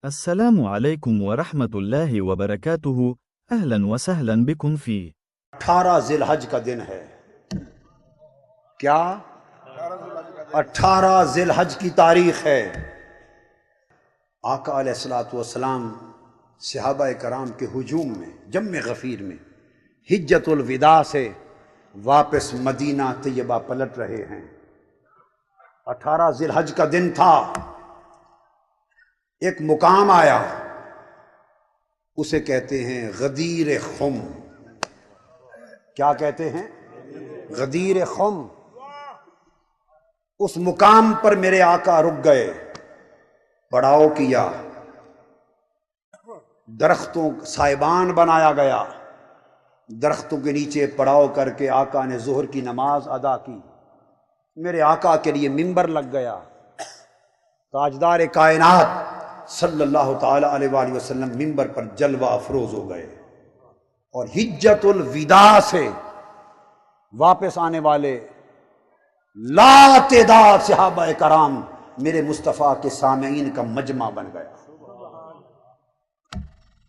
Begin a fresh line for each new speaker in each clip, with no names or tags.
السلام عليكم ورحمة الله وبركاته. أهلا وسهلا بكم في
18 ذی الحج کا دن ہے. کیا 18 ذی الحج کی تاریخ ہے. آقا علیہ الصلوۃ والسلام صحابہ کرام کے ہجوم میں جم غفیر میں حجۃ الوداع سے واپس مدینہ طیبہ پلٹ رہے ہیں. 18 ذی الحج کا دن تھا. ایک مقام آیا، اسے کہتے ہیں غدیر خم. کیا کہتے ہیں؟ غدیر خم. اس مقام پر میرے آقا رک گئے، پڑاؤ کیا، درختوں سائبان بنایا گیا، درختوں کے نیچے پڑاؤ کر کے آقا نے ظہر کی نماز ادا کی. میرے آقا کے لیے ممبر لگ گیا. تاجدار کائنات صلی اللہ تعالی علیہ وآلہ وسلم ممبر پر جلوہ افروز ہو گئے، اور حجۃ الوداع سے واپس آنے والے لا تعداد صحابہ کرام میرے مصطفیٰ کے سامعین کا مجمع بن گیا.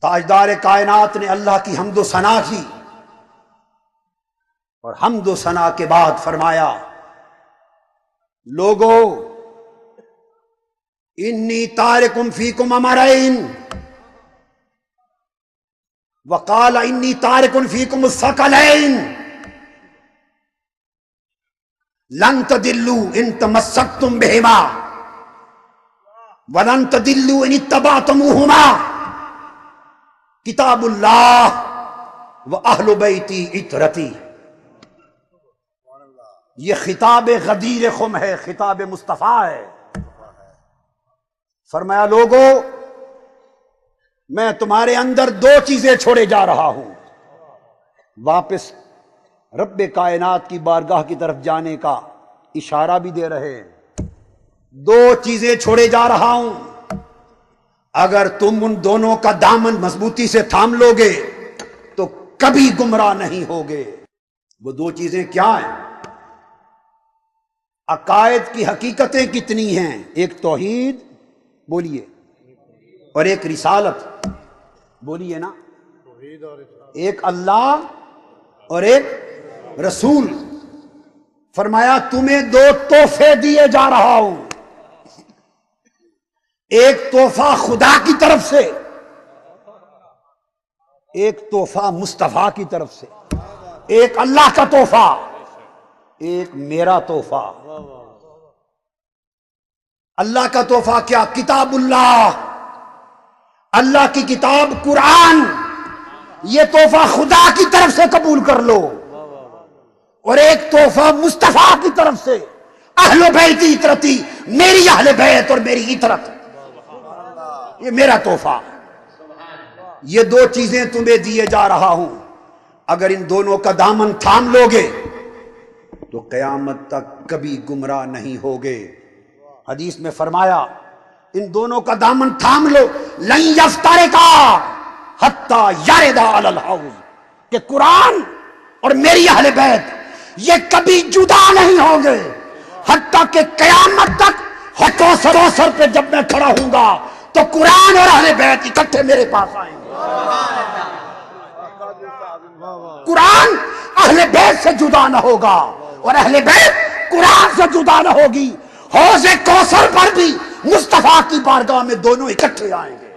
تاجدار کائنات نے اللہ کی حمد و ثنا کی، اور حمد و ثنا کے بعد فرمایا، لوگو انی تارکم فیکم امرین، وقال انی تارکم فیکم الثقلین، لن تدلوا ان تمسکتم بہما ولن تدلوا ان اتبعتموہما، کتاب اللہ واہل بیتی عترتی. یہ خطاب غدیر خم ہے، خطاب مصطفیٰ ہے. فرمایا، لوگو میں تمہارے اندر دو چیزیں چھوڑے جا رہا ہوں. واپس رب کائنات کی بارگاہ کی طرف جانے کا اشارہ بھی دے رہے ہیں. دو چیزیں چھوڑے جا رہا ہوں، اگر تم ان دونوں کا دامن مضبوطی سے تھام لو گے تو کبھی گمراہ نہیں ہوگے. وہ دو چیزیں کیا ہیں؟ عقائد کی حقیقتیں کتنی ہیں؟ ایک توحید بولیے، اور ایک رسالت بولیے نا، ایک اللہ اور ایک رسول. فرمایا تمہیں دو تحفے دیے جا رہا ہوں، ایک تحفہ خدا کی طرف سے، ایک تحفہ مصطفیٰ کی طرف سے. ایک اللہ کا تحفہ، ایک میرا تحفہ. اللہ کا تحفہ کیا؟ کتاب اللہ، اللہ کی کتاب قرآن. یہ تحفہ خدا کی طرف سے قبول کر لو. اور ایک تحفہ مصطفیٰ کی طرف سے، اہل بیت عترتی، میری اہل بیت اور میری عترت، یہ میرا تحفہ. یہ دو چیزیں تمہیں دیے جا رہا ہوں، اگر ان دونوں کا دامن تھام لو گے تو قیامت تک کبھی گمراہ نہیں ہوگے. حدیث میں فرمایا، ان دونوں کا دامن تھام لو، لن یفترقا حتی یردا علی الحوض، کہ قرآن اور میری اہل بیت یہ کبھی جدا نہیں ہوں گے حتیٰ کہ قیامت تک. کوثر پہ جب میں کھڑا ہوں گا تو قرآن اور اہل بیت اکٹھے میرے پاس آئیں گے. قرآن اہل بیت سے جدا نہ ہوگا اور اہل بیت قرآن سے جدا نہ ہوگی. حوض کوثر پر بھی مصطفیٰ کی بارگاہ میں دونوں اکٹھے آئیں گے.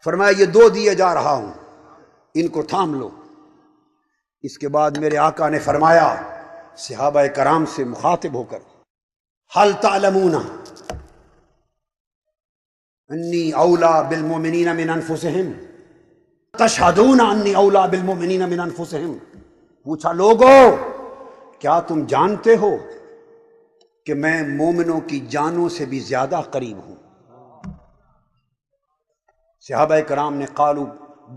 فرمایا یہ دو دیے جا رہا ہوں، ان کو تھام لو. اس کے بعد میرے آقا نے فرمایا صحابہ کرام سے مخاطب ہو کر، هل تعلمون انی اولا بالمؤمنین من انفسہم تشہدون انی اولا بالمؤمنین من انفسہم. پوچھا، لوگو کیا تم جانتے ہو کہ میں مومنوں کی جانوں سے بھی زیادہ قریب ہوں؟ صحابہ کرام نے قالوا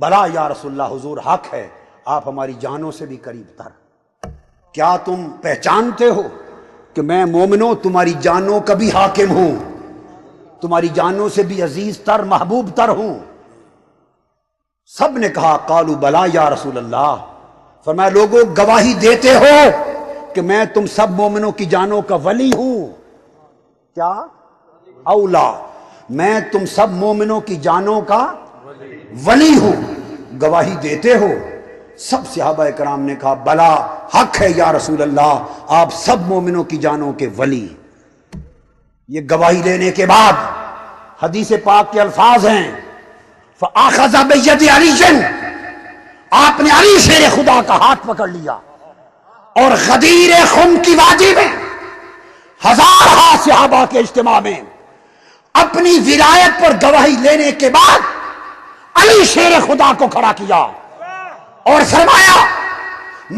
بلا یا رسول اللہ، حضور حق ہے، آپ ہماری جانوں سے بھی قریب تر. کیا تم پہچانتے ہو کہ میں مومنوں تمہاری جانوں کا بھی حاکم ہوں، تمہاری جانوں سے بھی عزیز تر محبوب تر ہوں؟ سب نے کہا قالوا بلا یا رسول اللہ. فرمایا لوگوں گواہی دیتے ہو کہ میں تم سب مومنوں کی جانوں کا ولی ہوں. کیا اولا، میں تم سب مومنوں کی جانوں کا ولی ہوں، گواہی دیتے ہو؟ سب صحابہ کرام نے کہا بلا، حق ہے یا رسول اللہ، آپ سب مومنوں کی جانوں کے ولی۔ یہ گواہی لینے کے بعد حدیث پاک کے الفاظ ہیں فَآخَذَ بِيَدِ عَلِيٍّ، آپ نے علی شیر خدا کا ہاتھ پکڑ لیا، اور غدیر خم کی وادی میں ہزارہ صحابہ کے اجتماع میں اپنی ولایت پر گواہی لینے کے بعد علی شیر خدا کو کھڑا کیا اور فرمایا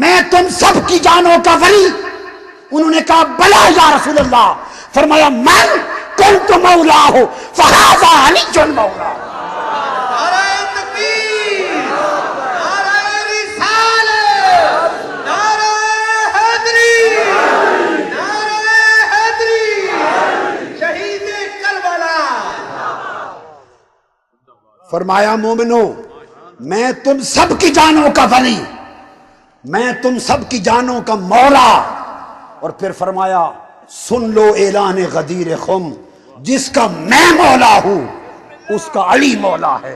میں تم سب کی جانوں کا ولی۔ انہوں نے کہا بلا یا رسول اللہ، فرمایا من کنت مولا فہذا علی مولا۔ فرمایا مومنو، میں تم سب کی جانوں کا ولی، میں تم سب کی جانوں کا مولا۔ اور پھر فرمایا سن لو اعلان غدیر خم، جس کا میں مولا ہوں اس کا علی مولا ہے،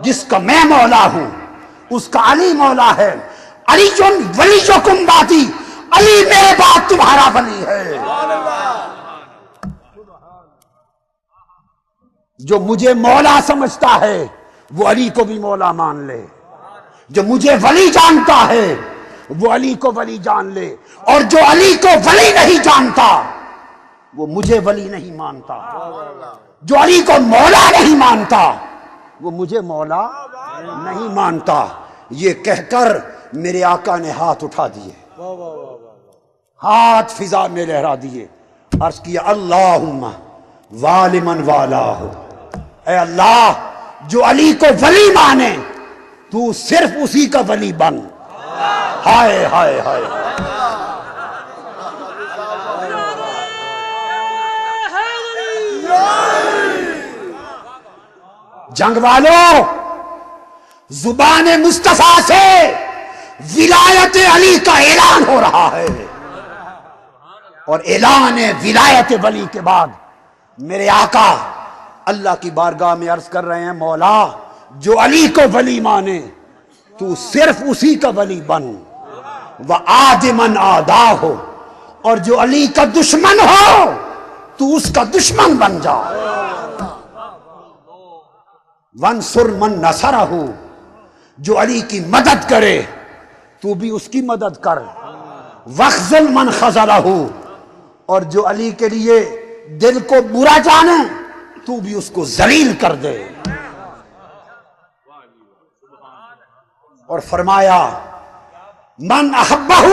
جس کا میں مولا ہوں اس کا علی مولا ہے۔ علی ولیکم بعدی، علی میرے بعد تمہارا ولی ہے۔ جو مجھے مولا سمجھتا ہے وہ علی کو بھی مولا مان لے، جو مجھے ولی جانتا ہے وہ علی کو ولی جان لے، اور جو علی کو ولی نہیں جانتا وہ مجھے ولی نہیں مانتا، جو علی کو مولا نہیں مانتا وہ مجھے مولا نہیں مانتا۔ یہ کہہ کر میرے آقا نے ہاتھ اٹھا دیے، ہاتھ فضا میں لہرا دیے، عرض کیا اللہم والمن والاہ، اے اللہ جو علی کو ولی مانے تو صرف اسی کا ولی بن۔ ہائے ہائے ہائے، جنگ والوں، زبان مصطفیٰ سے ولایت علی کا اعلان ہو رہا ہے، اور اعلان ولایت ولی کے بعد میرے آقا اللہ کی بارگاہ میں عرض کر رہے ہیں مولا جو علی کو ولی مانے تو صرف اسی کا ولی بن، وَعَادِ مَنْ عَادَاهُ، اور جو علی کا دشمن ہو تو اس کا دشمن بن جا، وَانْصُرْ مَنْ نَصَرَهُ، جو علی کی مدد کرے تو بھی اس کی مدد کر، وَاخْذُلْ مَنْ خَذَلَهُ، اور جو علی کے لیے دل کو برا جانے تو بھی اس کو ذلیل کر دے۔ اور فرمایا من احبہ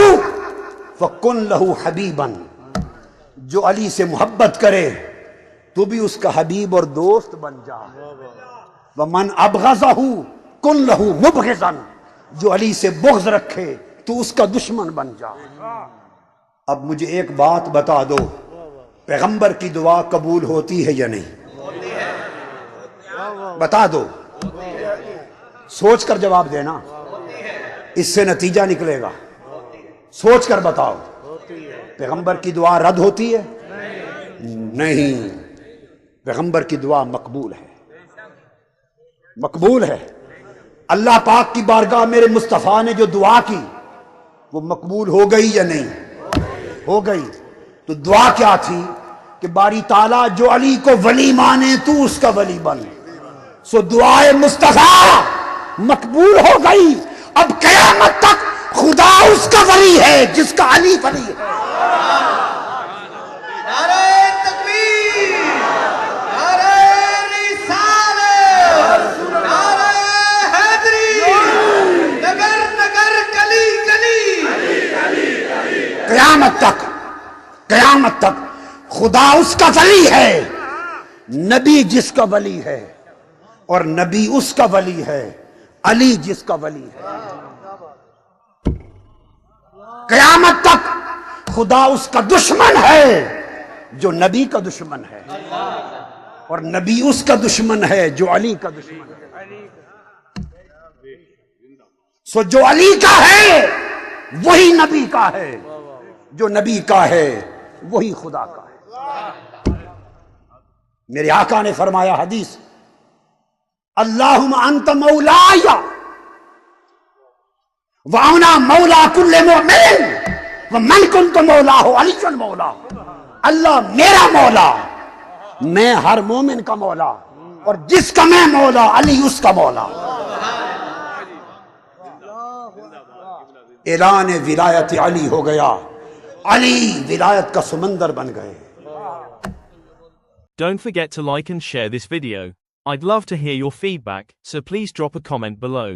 فکن لہ حبیبا، جو علی سے محبت کرے تو بھی اس کا حبیب اور دوست بن جا، ومن ابغضہ کن لہ مبغضا، جو علی سے بغض رکھے تو اس کا دشمن بن جا۔ اب مجھے ایک بات بتا دو، پیغمبر کی دعا قبول ہوتی ہے یا نہیں؟ بتا دو، سوچ کر جواب دینا، اس سے نتیجہ نکلے گا، سوچ کر بتاؤ۔ پیغمبر کی دعا رد ہوتی ہے؟ نہیں، پیغمبر کی دعا مقبول ہے، مقبول ہے۔ اللہ پاک کی بارگاہ میرے مصطفیٰ نے جو دعا کی وہ مقبول ہو گئی یا نہیں؟ ہو گئی۔ تو دعا کیا تھی کہ باری تعالیٰ جو علی کو ولی مانے تو اس کا ولی بن، سو دعائے مصطفیٰ مقبول ہو گئی۔ اب قیامت تک خدا اس کا ولی ہے جس کا علی ولی ہے۔
نعرہ تکبیر، نعرہ رسالت، نعرہ حیدری، نگر نگر گلی گلی،
قیامت تک، قیامت تک خدا اس کا ولی ہے، نبی جس کا ولی ہے، اور نبی اس کا ولی ہے، علی جس کا ولی ہے۔ قیامت تک خدا اس کا دشمن ہے جو نبی کا دشمن ہے، اور نبی اس کا دشمن ہے جو علی کا دشمن ہے۔ سو جو علی کا ہے وہی نبی کا ہے، جو نبی کا ہے وہی خدا کا ہے۔ میرے آقا نے فرمایا حدیث، اللہم انت مولایا وانا مولا کل مؤمن ومن کنت مولاہ علی مولا، اللہ میرا مولا، میں ہر مومن کا مولا، اور جس کا میں مولا علی اس کا مولا۔ اعلان ولایت علی ہو گیا، علی ولایت کا سمندر بن گئے۔
Don't forget to like and share this video. I'd love to hear your feedback, so please drop a comment below.